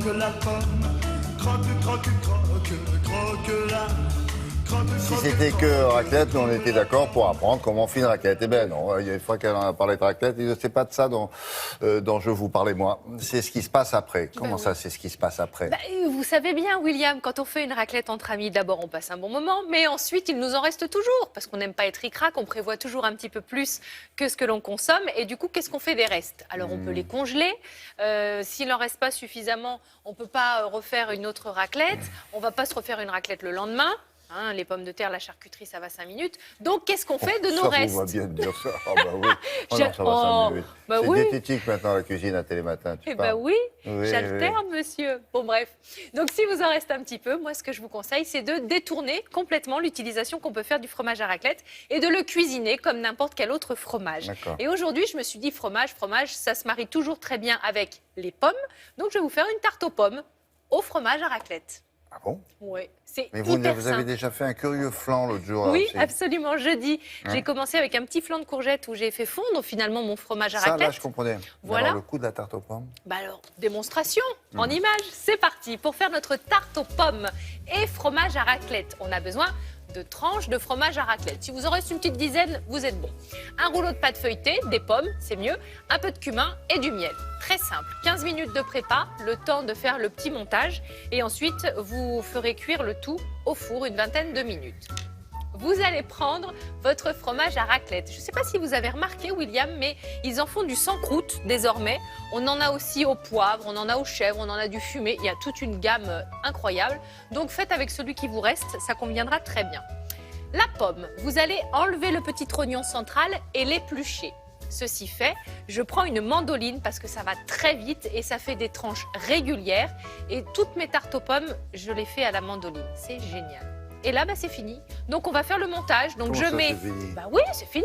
croque la pomme, croque, croque, croque, croque la. Si c'était que raclette, nous on était d'accord pour apprendre comment on fait une raclette. Eh bien non, il y a une fois qu'elle en a parlé de raclette, c'est pas de ça dont je vous parlais moi. C'est ce qui se passe après. Comment ça, c'est ce qui se passe après? Vous savez bien, William, quand on fait une raclette entre amis, d'abord on passe un bon moment, mais ensuite il nous en reste toujours, parce qu'on n'aime pas être ric-rac, on prévoit toujours un petit peu plus que ce que l'on consomme, et du coup, qu'est-ce qu'on fait des restes? Alors on peut les congeler, s'il n'en reste pas suffisamment, on ne peut pas refaire une autre raclette, on ne va pas se refaire une raclette le lendemain. Hein, les pommes de terre, la charcuterie, ça va 5 minutes. Donc, qu'est-ce qu'on fait de nos restes? Ça vous va bien de dire ça. Oh, bah oui. Oh, non, ça va 5 minutes. Bah c'est oui. diététique maintenant, la cuisine à Télématin. Eh bien oui, oui, j'alterne, monsieur. Bon, bref. Donc, si vous en reste un petit peu, moi, ce que je vous conseille, c'est de détourner complètement l'utilisation qu'on peut faire du fromage à raclette et de le cuisiner comme n'importe quel autre fromage. Et aujourd'hui, je me suis dit, fromage, ça se marie toujours très bien avec les pommes. Donc, je vais vous faire une tarte aux pommes au fromage à raclette. Ah bon? Oui, c'est Mais hyper vous simple. avez déjà fait un curieux flan l'autre jour. Oui, alors, absolument, jeudi. J'ai commencé avec un petit flan de courgettes où j'ai fait fondre finalement mon fromage à ça, raclette. là, je comprenais. Voilà. Alors, le coup de la tarte aux pommes. Bah alors, démonstration en images, c'est parti. Pour faire notre tarte aux pommes et fromage à raclette, on a besoin de tranches de fromage à raclette. Si vous en reste une petite dizaine, vous êtes bon. Un rouleau de pâte feuilletée, des pommes, c'est mieux, un peu de cumin et du miel. Très simple. 15 minutes de prépa, le temps de faire le petit montage. Et ensuite, vous ferez cuire le tout au four une vingtaine de minutes. Vous allez prendre votre fromage à raclette. Je ne sais pas si vous avez remarqué, William, mais ils en font du sans croûte désormais. On en a aussi au poivre, on en a au chèvre, on en a du fumé. Il y a toute une gamme incroyable. Donc faites avec celui qui vous reste, ça conviendra très bien. La pomme, vous allez enlever le petit trognon central et l'éplucher. Ceci fait, je prends une mandoline parce que ça va très vite et ça fait des tranches régulières. Et toutes mes tartes aux pommes, je les fais à la mandoline. C'est génial. Et là, c'est fini. Donc, on va faire le montage. Donc, Comment ça, c'est fini? Bah oui, c'est fini.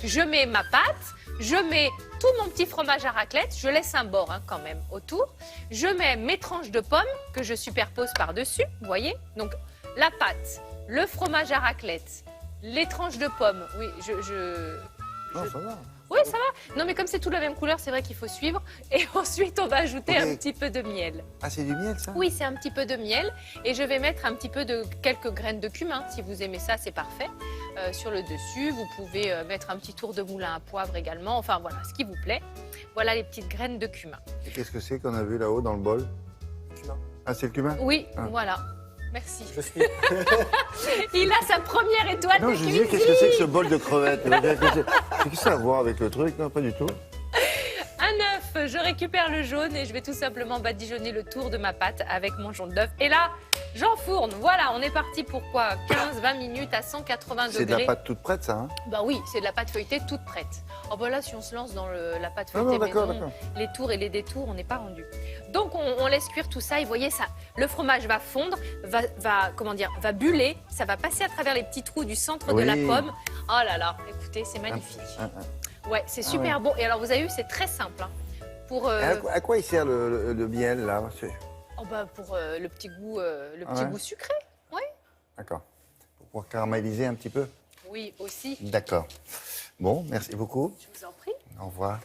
Je mets ma pâte, je mets tout mon petit fromage à raclette. Je laisse un bord quand même autour. Je mets mes tranches de pommes que je superpose par-dessus. Vous voyez? Donc, la pâte, le fromage à raclette, les tranches de pommes. Oui, Non, ça va. Oui, ça va. Non, mais comme c'est tout la même couleur, c'est vrai qu'il faut suivre. Et ensuite, on va ajouter un petit peu de miel. Ah, c'est du miel, ça? Oui, c'est un petit peu de miel. Et je vais mettre un petit peu de quelques graines de cumin. Si vous aimez ça, c'est parfait. Sur le dessus, vous pouvez mettre un petit tour de moulin à poivre également. Enfin, voilà, ce qui vous plaît. Voilà les petites graines de cumin. Et qu'est-ce que c'est qu'on a vu là-haut dans le bol? Cumin. Ah, c'est le cumin? Oui, Ah. voilà. Merci. Je suis. Il a sa première étoile Non, de je cuisine. disais, qu'est-ce que c'est que ce bol de crevettes? Qu'est-ce que ça a à voir avec le truc? Non, pas du tout. Un œuf, je récupère le jaune et je vais tout simplement badigeonner le tour de ma pâte avec mon jaune d'œuf. Et là, j'enfourne. Voilà, on est parti pour quoi? 15-20 minutes à 180 degrés. C'est de la pâte toute prête, ça, hein? Bah oui, c'est de la pâte feuilletée toute prête. Oh bah là, si on se lance dans la pâte Non, feuilletée d'accord, maison, d'accord. les tours et les détours, on n'est pas rendu. Donc on laisse cuire tout ça et voyez ça, le fromage va fondre, va buller, ça va passer à travers les petits trous du centre de la Oui. pomme. Oh là là, écoutez, c'est magnifique. Ouais, c'est super bon. Et alors vous avez vu, c'est très simple. Hein. Pour À quoi il sert le miel, là? pour le petit goût, goût sucré. Oui. D'accord. Pour pouvoir caraméliser un petit peu? Oui, aussi. D'accord. Bon, merci beaucoup. Je vous en prie. Au revoir.